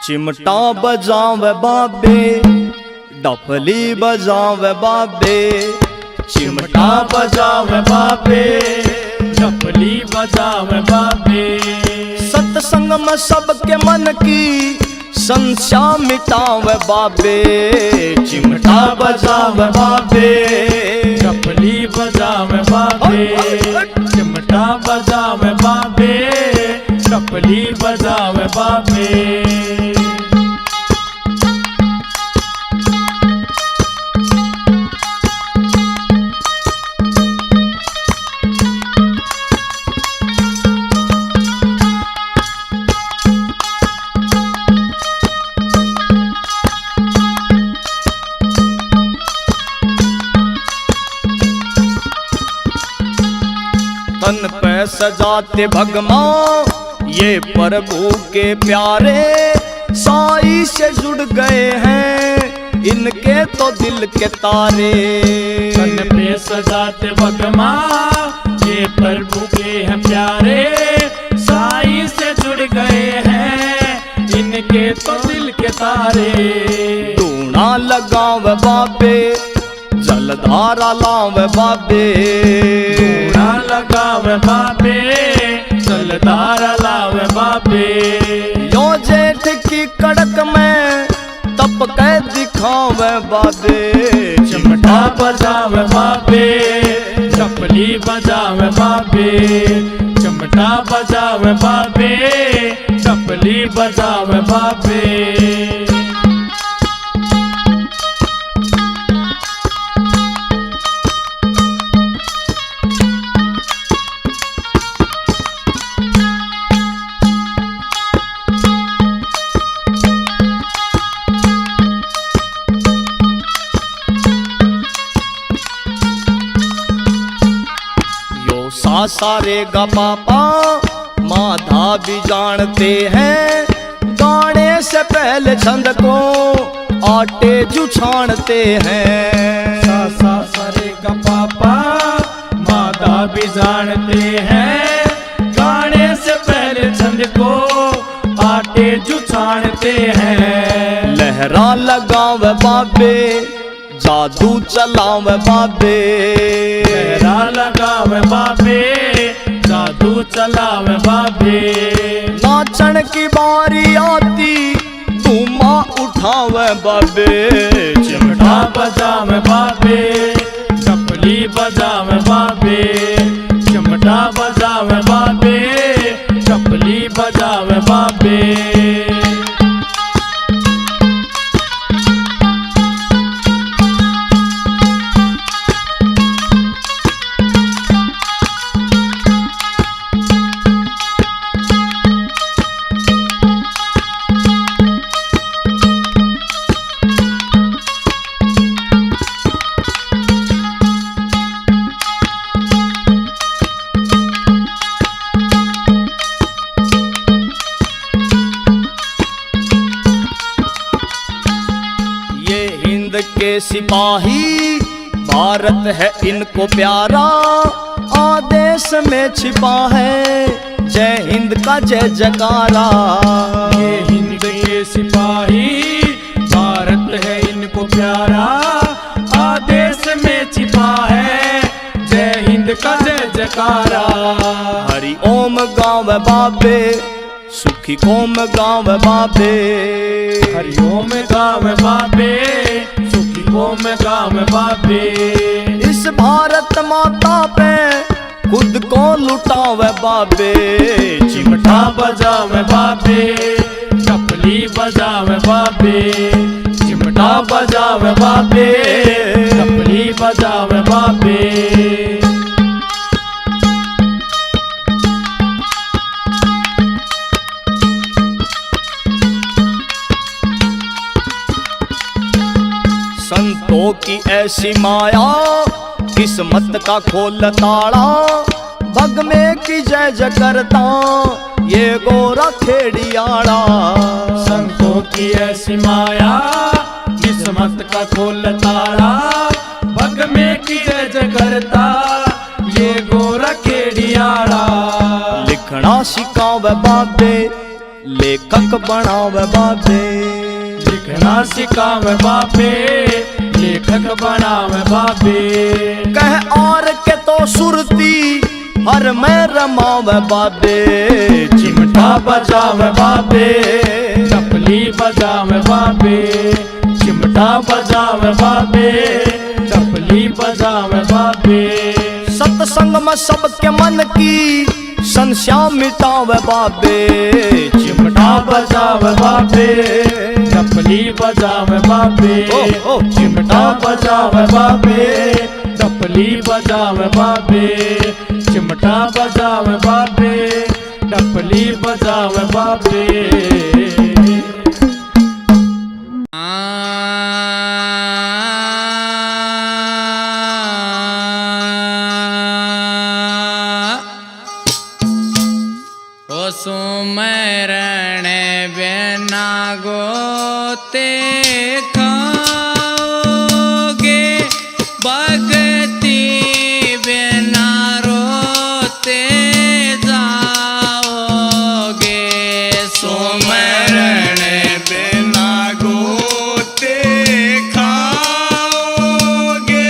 चिमटा बजावे बाबे, डफली बजावे बाबे। चिमटा बजावे बाबे, डफली बजावे बाबे। सत्संग में सबके मन की संशय मिटावे बाबे। चिमटा बजावे बाबे, डफली बजावे बाबे। चिमटा बजावे बाबे, डफली बजावे बाबे। तन पे सजाते भगमा ये प्रभु के प्यारे। साई से जुड़ गए हैं इनके तो दिल के तारे। तन पे सजाते भगमा ये प्रभु के हैं प्यारे। साई से जुड़ गए हैं इनके तो दिल के तारे। धूना लगावे बाबे, जलधारा लावे बाबे। धूना लगावे बाबे, जलधारा लावे बाबे। यो जेठ की कड़क में तप के दिखावे बाबे। चिमटा बजावे बाबे, डफली बजावे बाबे। चिमटा बजावे बाबे, डफली बजावे बाबे। सारे गा पापा माधा भी जानते हैं। गाने से पहले छंद को आटे जू छानते हैं। सा रे गा पापा माधा भी जानते हैं। गाने से पहले छंद को आटे जू छानते हैं। लहरा लगावे बाबे, जादू चलावे बाबे। लहरा लगावे बाबे, जादू चलावे बाबे। नाचन की बारी आती धूमा उठावे बाबे। चिमटा बजावे बाबे, डफली बजावे बाबे। चिमटा बजावे बाबे, डफली बजावे बाबे। के सिपाही भारत है इनको प्यारा। आदेश में छिपा है जय हिंद का जय जयकारा। ये हिंद के सिपाही भारत है इनको प्यारा। आदेश में छिपा है जय हिंद का जय जयकारा। हरि ओम गाँव बाबे, सुखी कोम गाँव बाबे। हरि ओम गाँव बाबे, सुखी कोम गाँव बाबे। इस भारत माता पे खुद को लुटावे बाबे। चिमटा बजावे बाबे, डफली बजावे बाबे। चिमटा बजावे बाबे, डफली बजावे बाबे। संतों की ऐसी माया किस्मत का खोल ताड़ा। भग में की जय जय करता ये गोरा खेड़ियाड़ा। संतों की ऐसी माया किस्मत का खोल ताड़ा। भग में की जय जय करता ये गोरा खेड़ियाड़ा। लिखना सिखावे बाबे, लेखक बनावे बाबे। लिखना सिखावे बाबे, लेखक बनावे बाबे। कह और के तो सुरती हर में रमावे बाबे। चिमटा बजावे बाबे, टपली बजावे बाबे। चिमटा बजावे बाबे, टपली बजावे बाबे। सत्संग में सबके मन की संशय मिटावे बाबे। चिमटा बजावे बाबे, टपली बजावे बाबे। चिमटा बजावे बाबे, टपली बजावे बाबे। चिमटा बजावे बाबे, टपली बजावे बाबे। सुमरण बिना गोते खाओगे, भक्ति बिना रोते जाओगे। सुमरण बिना गोते खाओगे,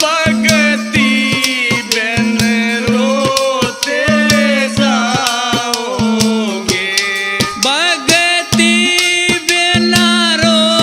भक्ति बिन रोते भक्ति बिना रो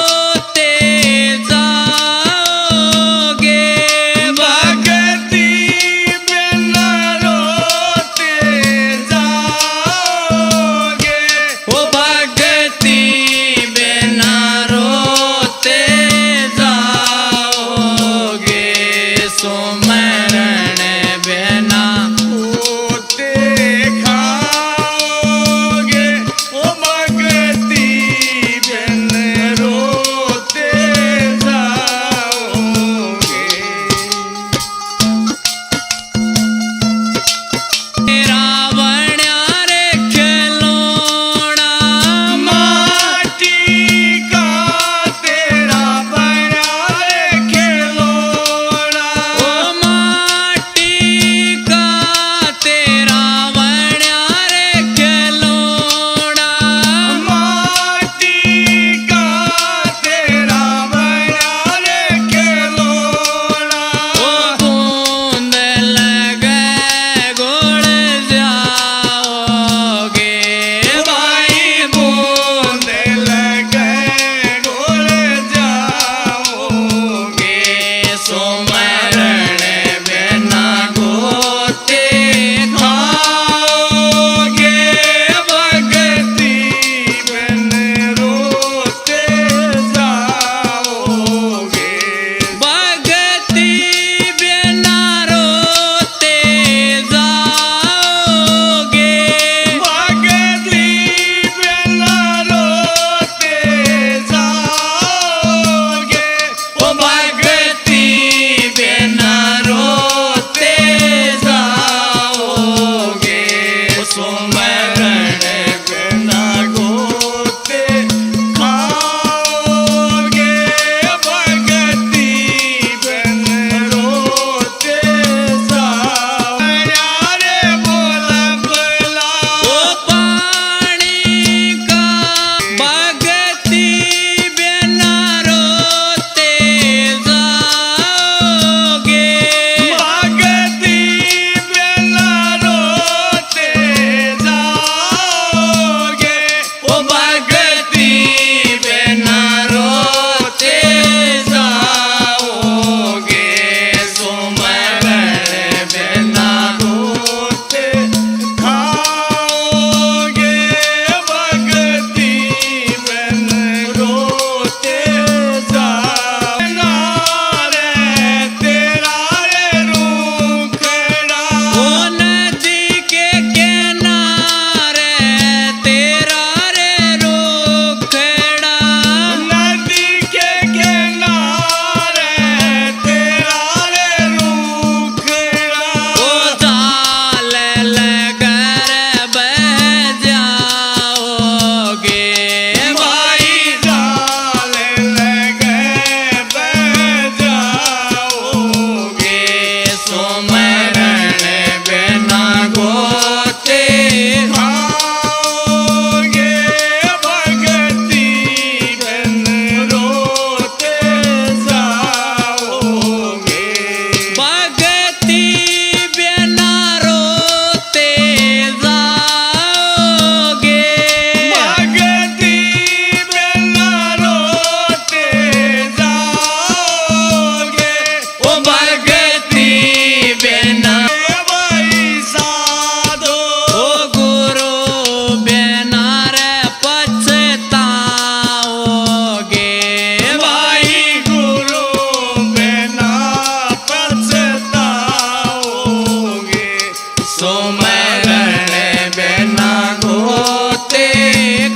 सुमरण बिना गोते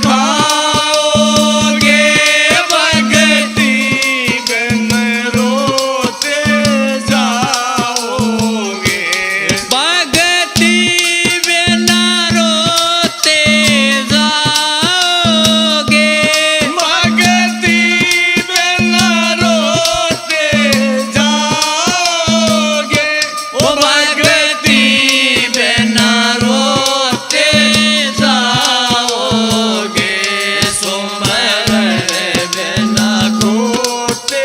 खाओगे भगति बिन रोते जाओगे भगति बिना रोते जाओगे भगति बिन रोते जाओगे ओ भगति बिना रोते जाओगे सुमरण बिना रोते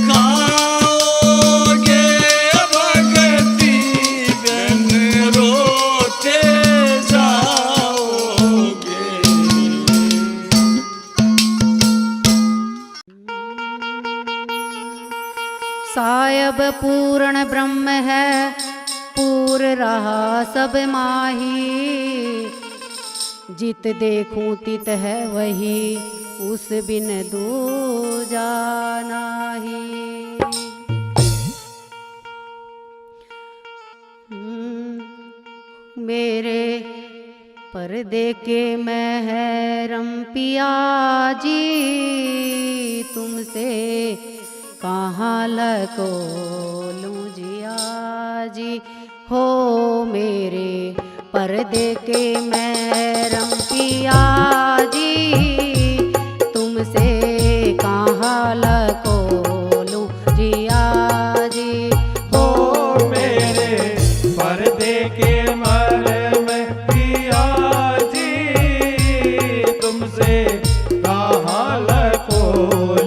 खाओगे भगति बिन रोते जाओगे सायब पूर्ण ब्रह्म है पूर रहा सब माही जित देखूं तित है वही उस बिन दूजा नाही मेरे पर्दे के महरम पिया जी तुमसे कहाँ लको लूं जिया जी हो मेरे पर्दे के महरम पिया जी तुमसे कहाँ लको लूं जिया जी हो मेरे पर्दे के मरम पिया जी तुमसे कहाँ लको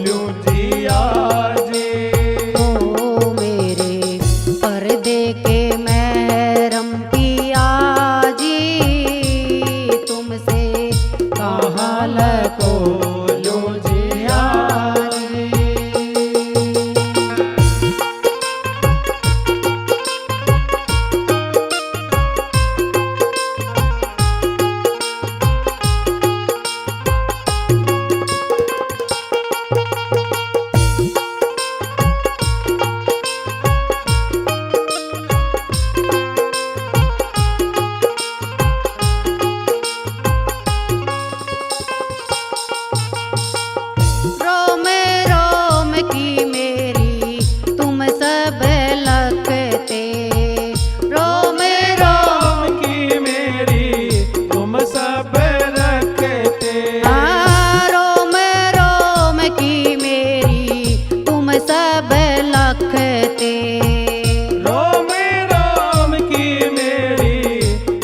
लूं जिया जी हो मेरे पर्दे के महरम पिया जी तुमसे कहाँ लको लूं जिया जी रोम रोम की मेरी तुम सब लगते रोम रोम की मेरी तुम सब रखते रोम रोम की मेरी तुम सब लखते रोम रोम की मेरी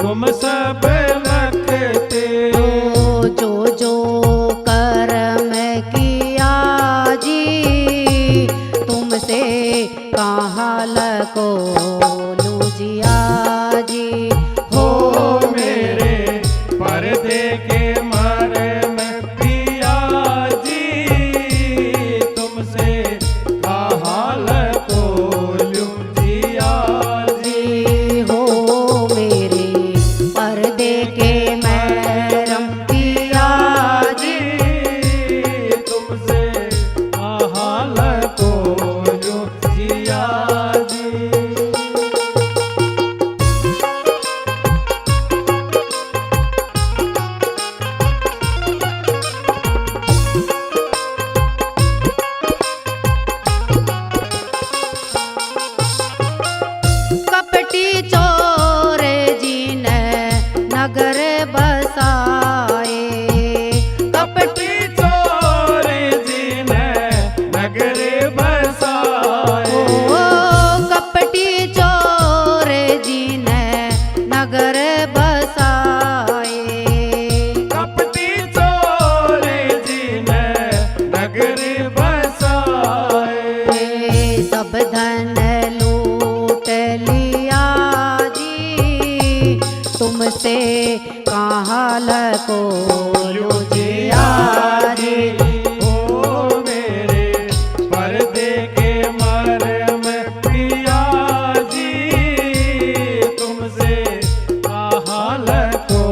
तुम सब रखते जो जो कर्म किया जी तुमसे कहाँ लको लूं जिया जी हो मेरे पर्दे के मरम पिया जी तुमसे कहाँ लको लूं जिया जी जी हो मेरे पर्दे के महरम पिया जी तुमसे कहाँ लको लूं जिया जी कपटी चोर जी ने नगर बसाए कपटी चोर जी ने नगर बसाए ओ कपटी चोर जी ने नगर बसाए कपटी चोर जी ने नगर बसाए सब धन लूट लिया जी तुमसे कहाँ लको लूं जिया जी ओ मेरे पर्दे के मरम पिया जी तुमसे कहाँ लको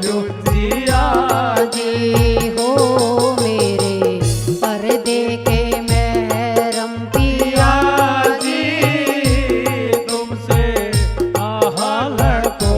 लूं जिया जी हो मेरे पर्दे के महरम पिया जी तुमसे कहाँ लको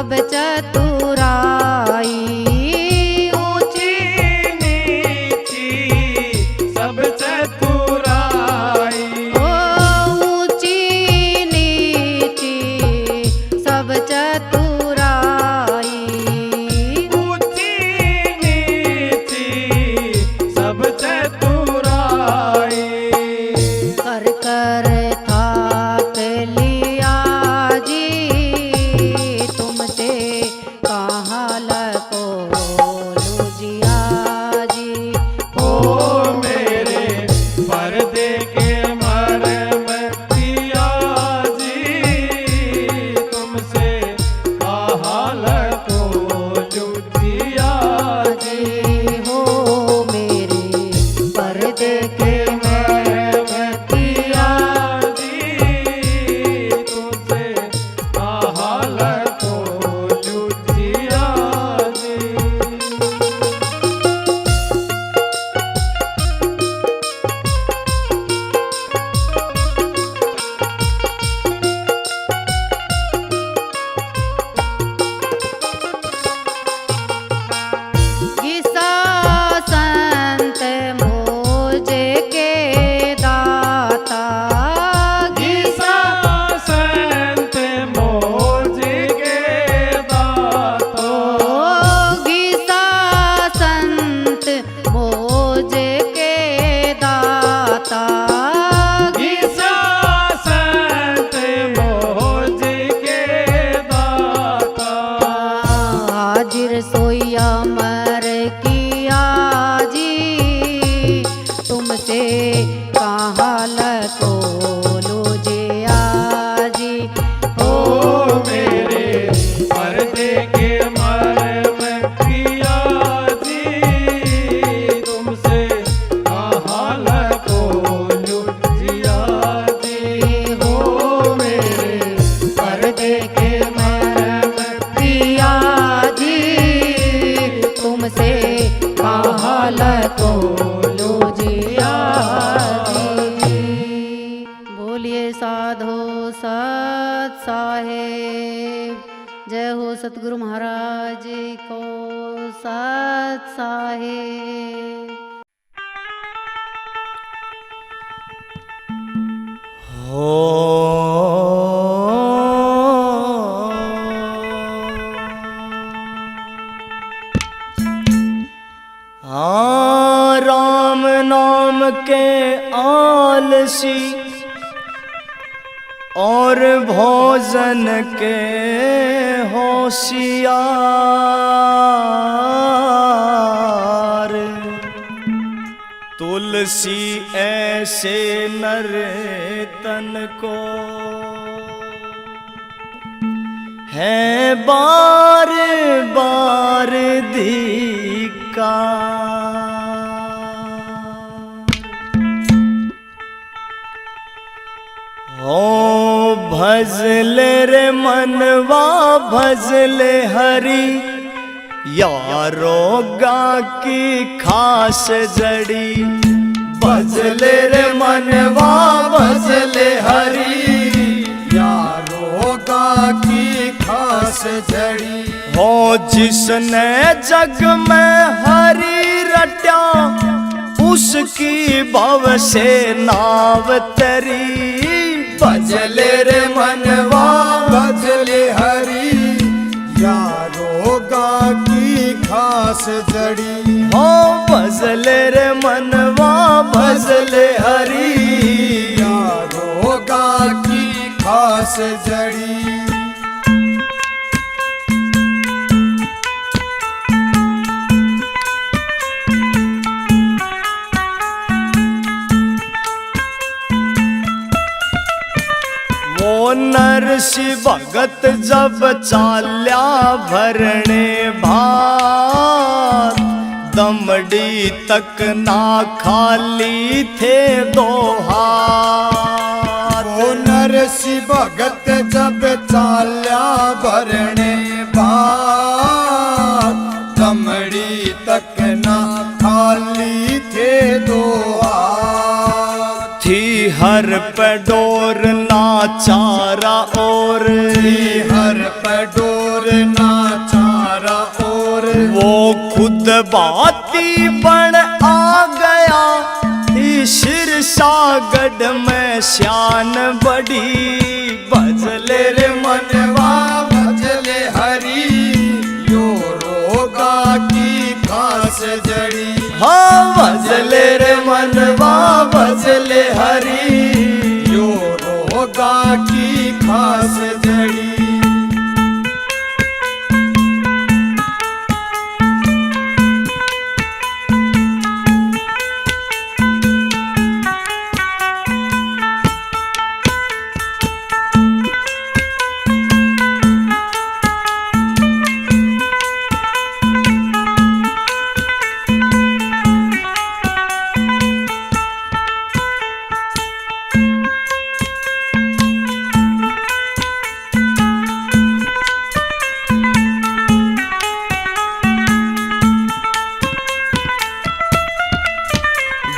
सब चतुराई। ऊंची नीची सब चतुराई। ओ ऊंची नीची सब चतुराई। ऊंची नीची सब चतुराई। कर कर थाक लिया जी, तुमसे कहाँ लको लूजिया जी। ओ मेरे पर्दे के मरम पिया जी, तुमसे हाल को लुटिया जी। हो मेरे पर्दे के मरम पिया जी, तुमसे हाल को लुटिया जी। घिसा संत मोजे के दाता। घिसा संत मोजे के दाता। घिसा संत मोजे के दाता। घिसा संत मोजे के दाता। हाजिर सोया मर किया जी, तुमसे कहाँ लको लूजिया जी। ओ मेरे पर्दे के मरम पिया जी, तुमसे हाल को लुटिया जी। हो मेरे पर्दे के मरम पिया जी, तुमसे कहाँ लको लूजिया जी। बोलिए साधो सत साहेब, जय हो सतगुरु महाराज को सत साहेब। हाँ, राम नाम के आलसी और भोजन के होशियार, तुलसी ऐसे नर तन को है बार बार धिक्कार। हो भजले रे मनवा भजले हरि, यारोगा की खास जड़ी। भजले रे मनवा भजले हरि, यारोगा की खास जड़ी। हो जिसने जग में हरि रट्या, उसकी भव से नाव तरी। भजले रे मनवा भजले हरि, यारोगा की खास जड़ी। हो भजले रे मनवा भजले हरि, यारोगा की खास जड़ी। वो नरसी भगत जब चाल्या भरने भात, दमड़ी तक ना खाली थे दो हाथ। वो नरसी भगत जब चाल्या भरने बात, दमड़ी तक ना खाली थे दो हाथ। थी हर पे डोर ना चारा और, हर पे डोर ना बाती बन आ गया, सिरसागढ़ में शान बड़ी। भजले रे मनवा भजले हरी, यो रोगा की खास जड़ी। हाँ भजले रे मनवा भजले हरी, यो रोगा की खास जड़ी।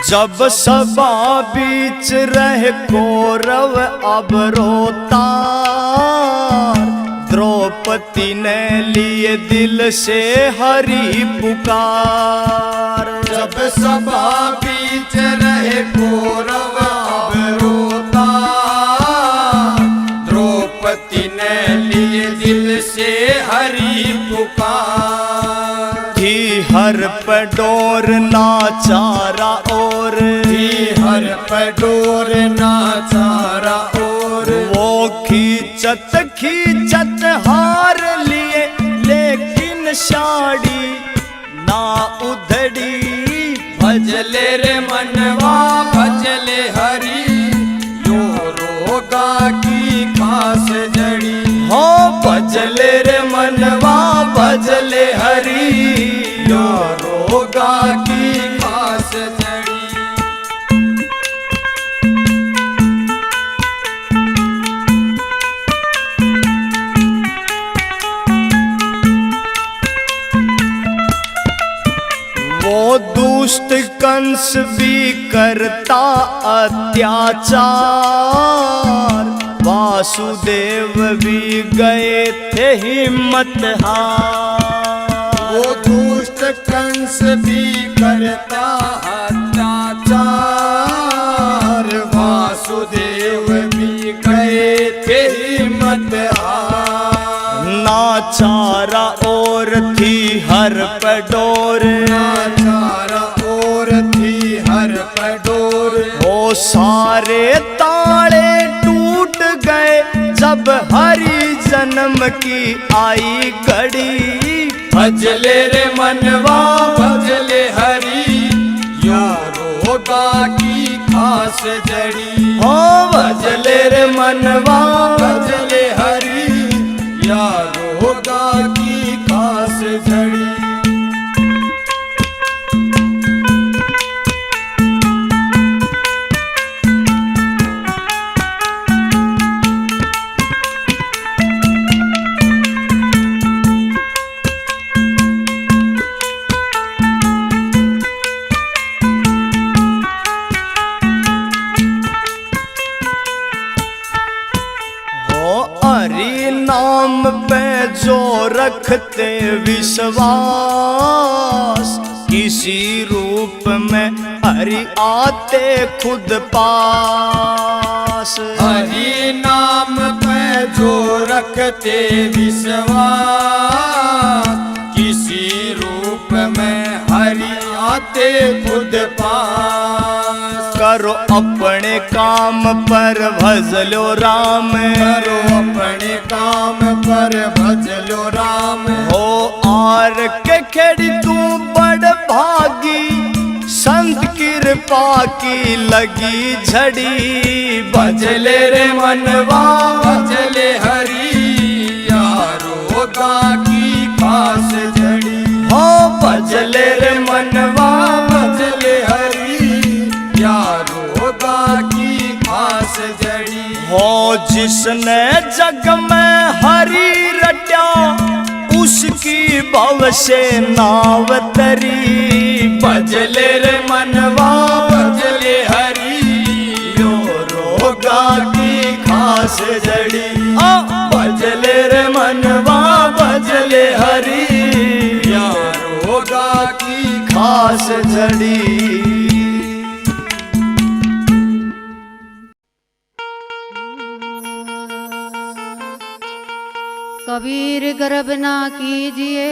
जब सभा बीच रहे कौरव अब रोता, द्रौपदी ने लिए दिल से हरि पुकार। जब सभा बीच रहे कौरव अब रोता, द्रौपदी ने लिए दिल से हरि पुकार। थी हर पे डोर नाचारा और, थी हर पे डोर नाचारा और। वो खींचत खींचत हार लिए, लेकिन साड़ी ना उधड़ी। भजले रे मनवा भजले हरी, यो रोगा की खास जड़ी। हो भजले रे मनवा भजले हरी, यो रोगा की खास जड़ी। वो दुष्ट कंस भी करता अत्याचार, वासुदेव भी गए थे हिम्मत हार। वो दुष्ट कंस भी करता अत्याचार, वासुदेव भी गए थे हिम्मत हार। नाचारा और थी हर पे डोर, नाचारा और थी हर पे डोर। वो सारे ताले टूट गए जब हरि जन्म की आई घड़ी। भजले रे मनवा भजले हरी, यो रोगा की खास जड़ी। हो भजले रे मनवा भजले हरी, या रोगा की खास जड़ी। हरि नाम पे जो रखते विश्वास, किसी रूप में हरि आते खुद पास। हरि नाम पे जो रखते विश्वास, किसी रूप में हरि आते खुद पास। करो अपने काम पर भजलो राम, करो अपने काम पर भजलो राम। हो आर के खेड़ी तू बड़ भागी, संत कृपा की लगी झड़ी। भजले रे मनवा भजले हरी, यारोगा की खास जड़ी। हो भजले रे मनवा भजले हरी, यारोगा की खास जड़ी। हो जिसने जग में हरि रट्या, उसकी भव से नाव तरी। भजले रे मनवा भजले हरी, यो रोगा की खास जड़ी। भजले रे मनवा भजले हरि, या रोगा की घास झड़ी। कबीर गर्भ ना कीजिए,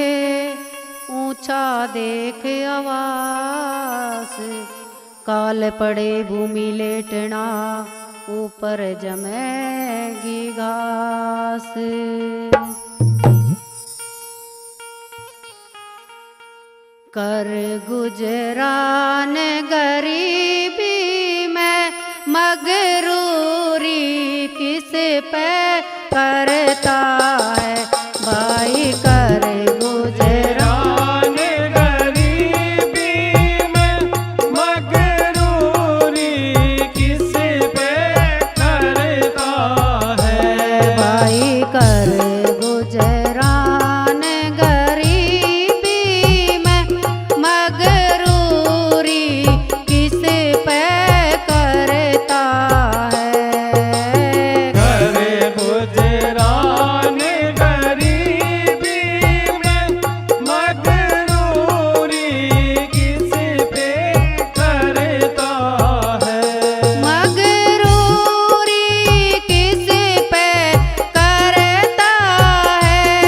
ऊंचा देख आवास, काल पड़े भूमि लेटना, ऊपर जमेगी घास। कर गुजरान गरीबी में मगरूरी किस पे करता है भाई, कर गुजरान गरीबी में मगरूरी किस पे करता है भाई, कर गुजरान गरीबी में मगरूरी किस पे करता है। करे गुजरान गरीबी में मगरूरी किस पे करता है। मगरूरी किस पे करता है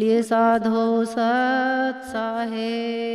बोलिए साधो सत साहेब।